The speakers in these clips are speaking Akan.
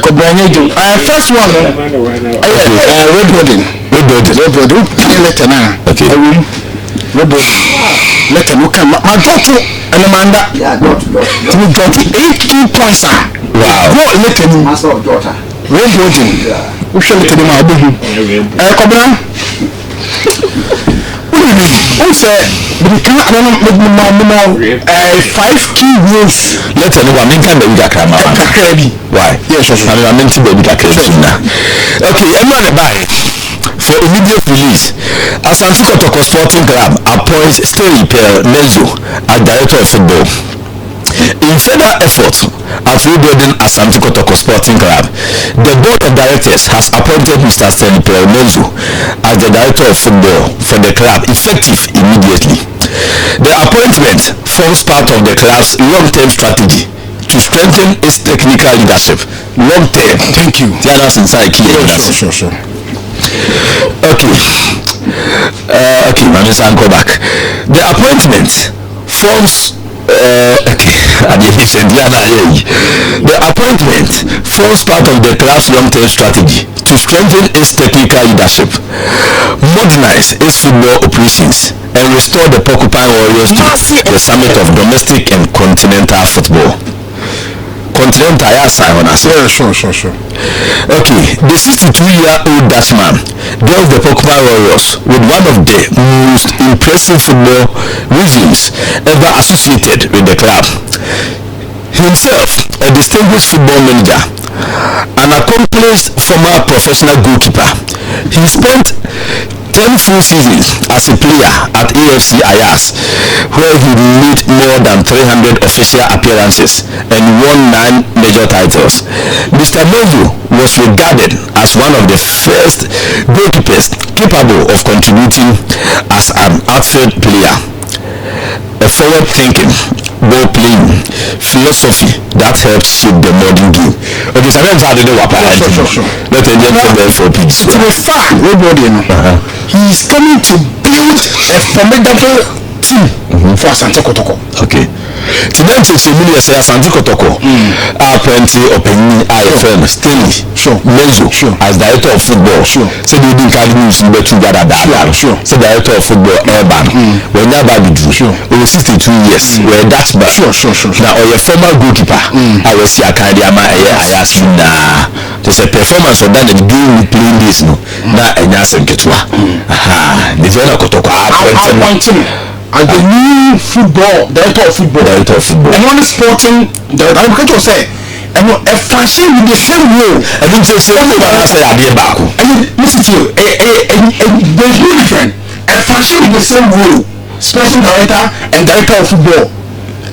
Kobranyejo. First one. Red wedding. Letter now. Okay. Red wedding. Letter no come. My daughter and Amanda. Yeah, daughter. 8 points. Wow. Go letter no. Master of daughter. Red wedding. We shall letter no abu. Kobran. Who said we can't 5 key rules. Let's know what mean can be why? Yes, I meant to be okay, I'm not a buy. For immediate release, Asante Kotoko Sporting Club appoints Stanley Menzo as director of football. In further effort at rebuilding Asante Kotoko Sporting Club, the board of directors has appointed Mr. Stanley Menzo as the director of football for the club, effective immediately. The appointment forms part of the club's long-term strategy to strengthen its technical leadership. Long-term. Thank you. Sure. Okay, let me go back. The appointment forms the appointment forms part of the club's long-term strategy to strengthen its technical leadership, modernize its football operations, and restore the Porcupine Warriors to the summit of domestic and continental football. Continental, yes, I want to say. Sure. Okay, the 62-year-old Dutchman joins the Porcupine Warriors with one of the most impressive football regimes ever associated with the club. Himself, a distinguished football manager, an accomplished former professional goalkeeper, he spent 10 full seasons as a player at AFC Ayas, where he made more than 300 official appearances and won 9 major titles. Mr. Menzo was regarded as one of the first goalkeepers capable of contributing as an outfield player. A forward-thinking, ball-playing philosophy that helped shape the modern game. Okay, sometimes I don't know what I Sure. Let me get to the 4 pigs. To be fair, he is coming to build a formidable team for Asante Kotoko. Okay. Today, it's a Asante Kotoko. Plenty opening IFM Stanley. Menzo. As director of football. Sure. So they didn't carry news in between that. Sure. So director of football Urban. When that bad do. Over 62 years. We're Dutch man. Sure. Now, or your former goalkeeper. I was here. I asked him. There's a performance of that and game playing this. No. Now, and that's a get one. The Vena Kotoko. I want him. And the new director of football. And one sporting director. I'm going to say, and a fashion with the same role. I didn't say idea back. And listen to you, there's no different. A fashion with the same role, sporting director and director of football.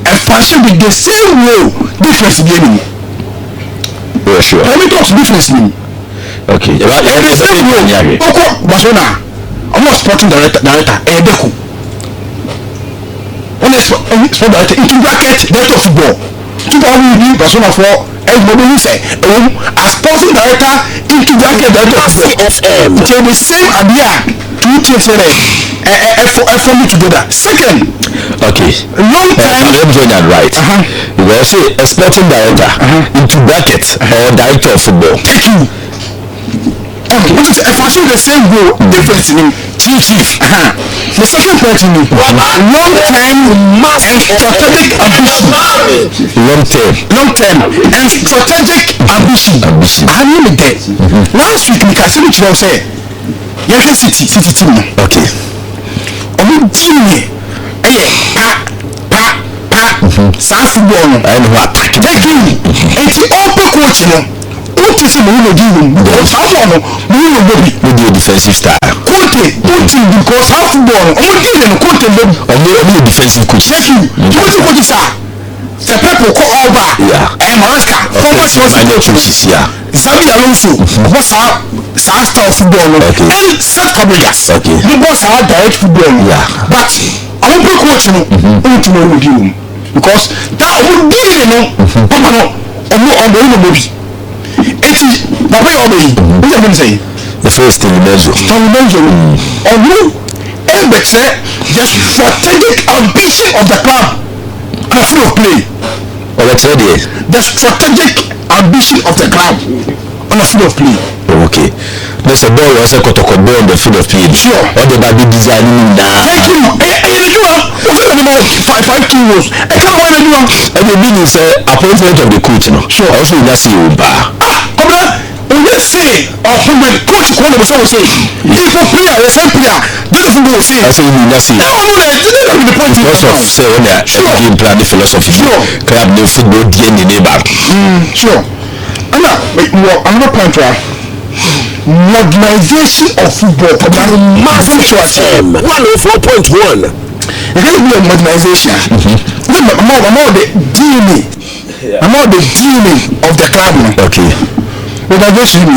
A fashion with the same role, difference again. Yeah, sure. Let me talk difference in. Okay. The same role. Okay, Barcelona. I'm not sporting director. Deku. Sport director into bracket director of football. 2000 Barcelona for everybody who say a sporting director into bracket director of football. It's the same idea. Two things for me together. Second, okay, long time. Let me get that right. You will say a sporting director into bracket or director of football. Thank you. What is a fashion the same role difference in chief. The second part in long-term and strategic ambition. Long-term and strategic ambition. I mean it. Last week we can see what you say. Yes, city team. Okay. Jimmy. South football. And what? Thank you. And the open coach, what is it we will do? Because how long we will be with your defensive style. Coaching because how football. Only defensive coach. Thank you. What is that? The people call over. Yeah. And Maraska. Former coaches. Yeah. Xabi Alonso. What's our style football? Okay. And set Fabregas. Okay. You boss our direct football. Yeah. But I won't be coaching. Tomorrow with you because that would be what are you saying? The first thing Menzo. The strategic ambition of the club and full of play. The strategic ambition of the club on the field of play. Okay. There's a ball was a Kotoko ball on the field of play. Sure. Or the baby designing now. Thank you. What's the number 5 kilos? I can't buy the one. And the meaning is appointment of the coach. No. Sure. Also, you see you bar. Come on. We say, when coach Kwame was always saying, if a player, the same player, this is what we say. I say you not see. No, the point is of say when they are game plan the philosophy. Sure. Club the football DNA neighbor. Sure. And now, another point, right? Modernization of football. Massive short-term. 104.1. It can't be a modernization. I'm all the DNA. I'm all the DNA of the club. Okay. Modernization.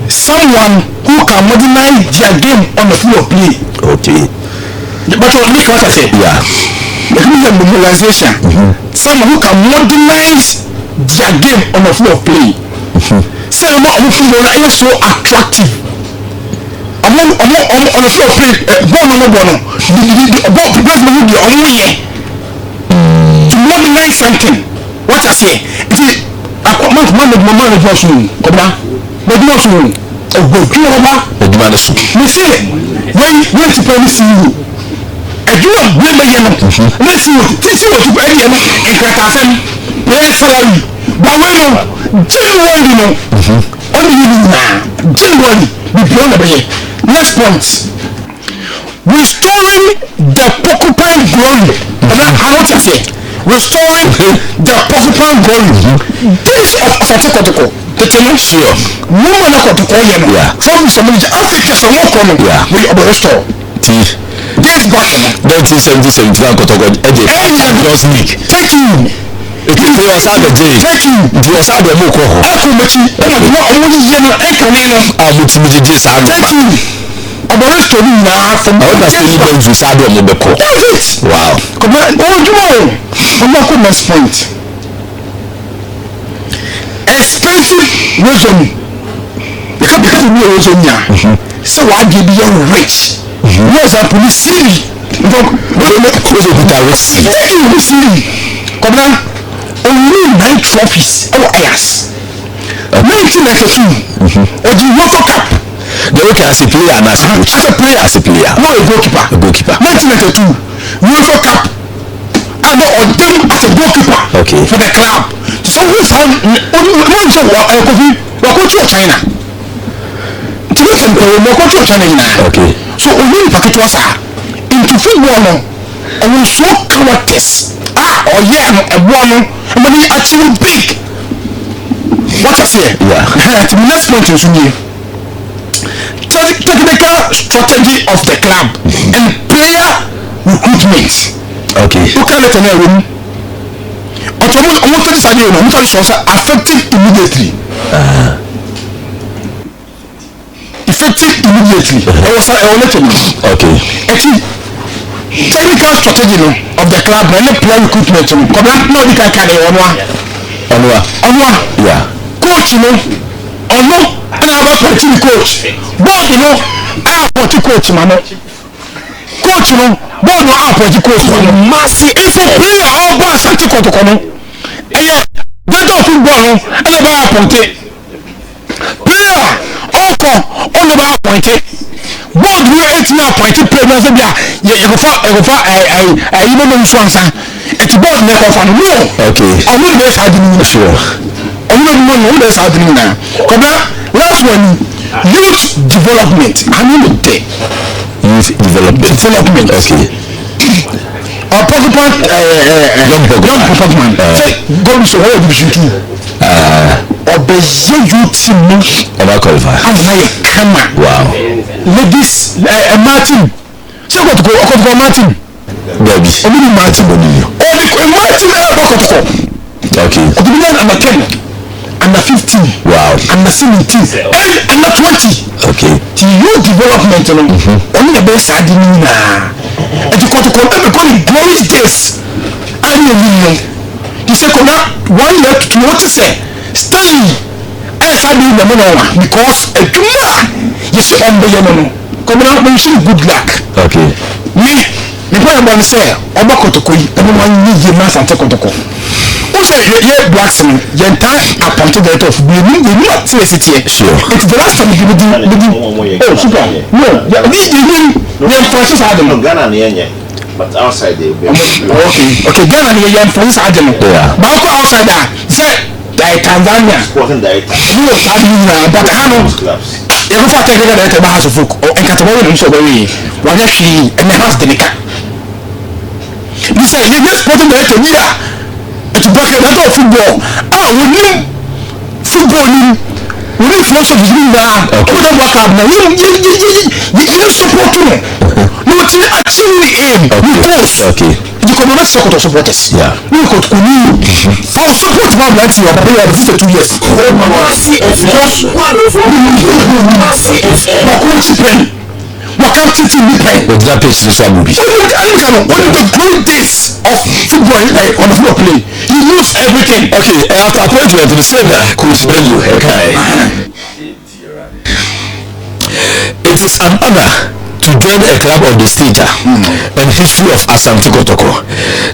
Someone who can modernize their game on the field of play. Okay. But what I say? Yeah. It means a modernization. Someone who can modernize their game on the field of play. Say football is so attractive. On the field of play, to modernize something. What I say? It is when to probably see you. And you know, let's see what you salary. But January, January, next point. Restoring the porcupine glory. How much I say? Restoring the porcupine glory. This of Asante Kotoko. Sure. Woman Kotoko, from somebody Africa, some more common. We restore. This button. 1970 Kotoko. Just league. Thank you. It was out the day. Thank you. It was out the Moko. Thank you. About story now from the story going to Sado Mobeko. That's it. Wow. Come on, next point. Expensive region. Because we are region now. So I give you rich. Where's our police city? Come on. Only 9 trophies. Oh, yes. 1992. Or the World Cup. The worker as a player and as a coach. As a player. No, a goalkeeper. 1992. World Cup. I know on them as a goalkeeper. Okay. For the club. So who's on China? Okay. So only packet was into football. And we show characters. Oh yeah, a one. And when he achieve big. What I say? Yeah. The next point is technical strategy of the club and player recruitment. Okay. You can let me room. Effective immediately. Effective immediately. Okay. Technical strategy of the club and the player recruitment. Yeah. Coach, and I have a coach. Board, I have a coach, man. Coach, board, I have a coach. Massive. If a player, all boss, I take Kotoko. Yeah, they don't football, and the bar appointed. Player, all the bar appointed. Board, we are 18 appointed players. You go for it's board never found. No. Okay. I will be happening. Sure. I don't know what's happening now. Come on, last one, youth development. I mean the day. Youth development. Okay. Young Pokemon. Go to the world vision too. Obey you team. Come on. Wow. Ladies, Martin. So what to go Martin? Baby. Only Martin. Martin. Okay. Under 10. Under 15. Wow. Under 17. And under 20. Okay. The youth development, only the best I didn't know. And you call it glorious days. I mean, you say, come on, 1 year to what to say. Stanley. I said, because a juma, you say, come on, wish you good luck. Okay. Me, the point I'm say, Kotoko, everyone needs a mass and Kotoko. Also, yeah, Blackson, your entire appointed director of you not see it here. Sure. It's the last time you do. Oh, super. No, yeah, Francis Adam. Ghana, but outside they will be. Okay, Ghana, yeah, Francis Adam. Yeah. But outside that, say, Tanzania. Sporting director. No, but I know. You go for take the house of folk or Catabolian so very. One actually, and the house the Nika. You say, you're sporting director, yeah. To back a lot of football. We need football. We need philosophy now. We don't work out now. You support me. No, it's actually aim. We post. Okay. You come on, support our supporters. Yeah. We could for support my blood to your player for 2 years. What can't you do? With that pitch, this one will be. One of the great days of football on the floor play, you lose everything. Okay, after appointment to the same coach Menzo. Okay. It is an honor to join a club of the stature and history of Asante Kotoko,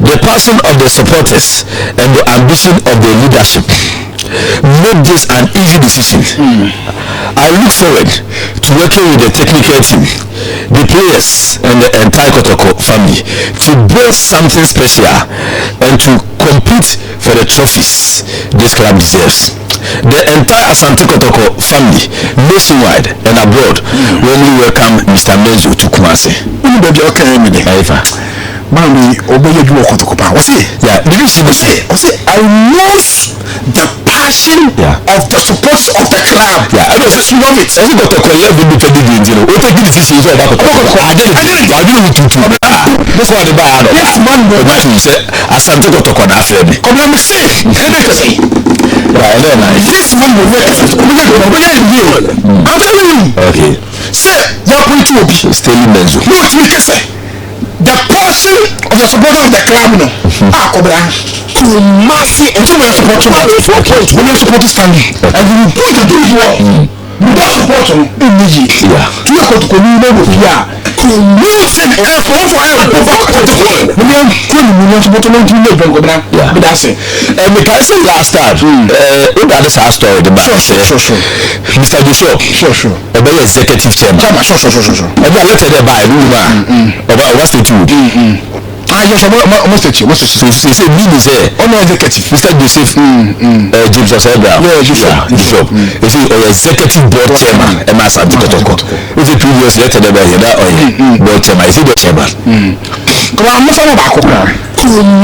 the passion of the supporters and the ambition of the leadership. Make this an easy decision. I look forward to working with the technical team, the players and the entire Kotoko family to build something special and to compete for the trophies this club deserves. The entire Asante Kotoko family, nationwide and abroad, warmly welcome Mr. Menzo to Kumasi. Mami, obey you Kotoko. Yeah, did you see the say? I love the passion of the support of the club. Yeah, I just love it. I got to collect the independent, you know. What the decision is about Kotoko. I did it to this one the buy. Yes, man, but you say Asante Kotoko na friend. Come let me say. Right, then this man will work. I'm telling you. Okay. Say, you're going to be Stanley Menzo. No, it's me say. The passion of the supporter of the club, no. Cobra. To mercy and to support when you support Stanley. And you put the do well. You don't support him immediately. Yeah. To your Kotoko, you know what we are. Losing and for yeah. That's it. And we can say last time, that is our story. The sure. Mr. Joshua. Sure. About executive chairman. Sure. And then let's say by Ruma. About what's the truth? Yes, what's the truth? So you say me is there. No executive. Mr. Joseph James Osebra. Yeah, Joshua. You see, executive board chairman. And Asante Kotoko. With the previous letter that I had board chairman. Is it the chairman? Come on, I'm not about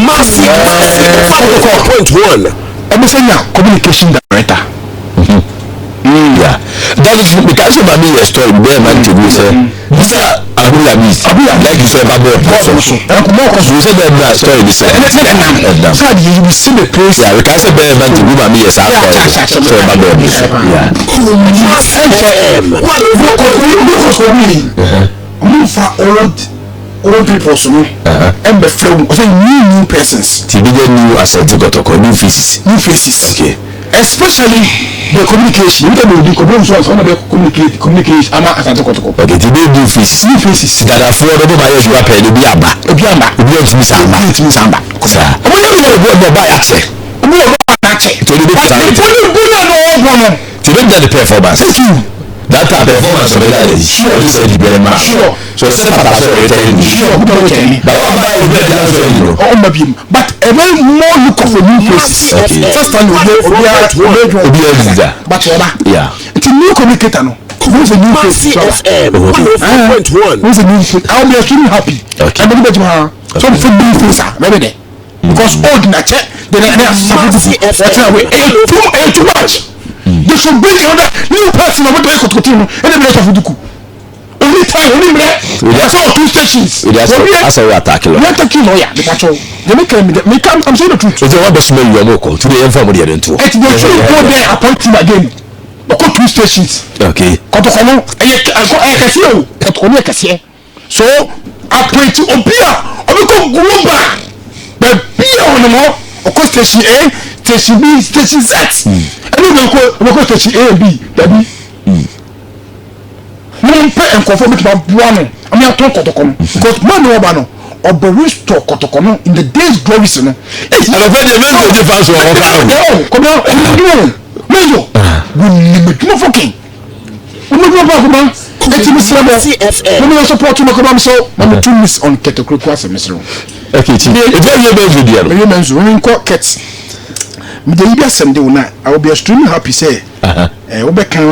massive 5.1. I'm saying now communication director. Yeah, that is because of me a story where man to say Mr. Abula Miss like you say about you say that story this so you will see the place. Yeah, because of man to give me a story old people so and the film new persons to be new Asante Kotoko new faces. Okay. Especially the communication. You can do the communication. I'm Asante Kotoko. Okay, today new faces that are for the buyer you are paying to be aba. To be samba. Sir. I'm going to buy actually. I'm going to buy actually. To the performance. Thank you. That performance of that is sure said very much. Sure. So set up as but a very more look of a new place. First time but yeah. It's a new communicator no. Who's a new face? Who's a new face? I'll be extremely happy. Okay. I'm going to so for new face maybe there. Because old na check then too much. They should bring another new person over to Kotoko and then let of Duku. Only time, that's all 2 stations. That's how we attack you. We attack you, yeah. They make I'm saying the truth. It's the one that smell your local to the informal here then too. It's the truth go there appoint him again. Oko 2 stations. Okay. Kotoko no, so appoint Obia, Obiko Global. But be on the more, Oko station A, station B, station Z. I don't know station A and B, Debbie. No pay and conform to one. I mean, I talk Kotoko because man no bano. ọbẹ restore Kotoko no in the days glories no. alọfẹ de Menzo de pass wọn kọmọ Menzo wọnìí mẹtuma fọkìn wọnìí mẹtuma fọkìn eti mi sẹ bọ wọnìí support mi kọmọ mi sọ mami 2 minutes on Kotoko asẹ mi sẹ. okay chi ejo ye Menzo di alo. ye Menzo wọnìí nkọ ket mi de yi bi asẹm de wọn na I will be extremely happy say wọbẹ kan.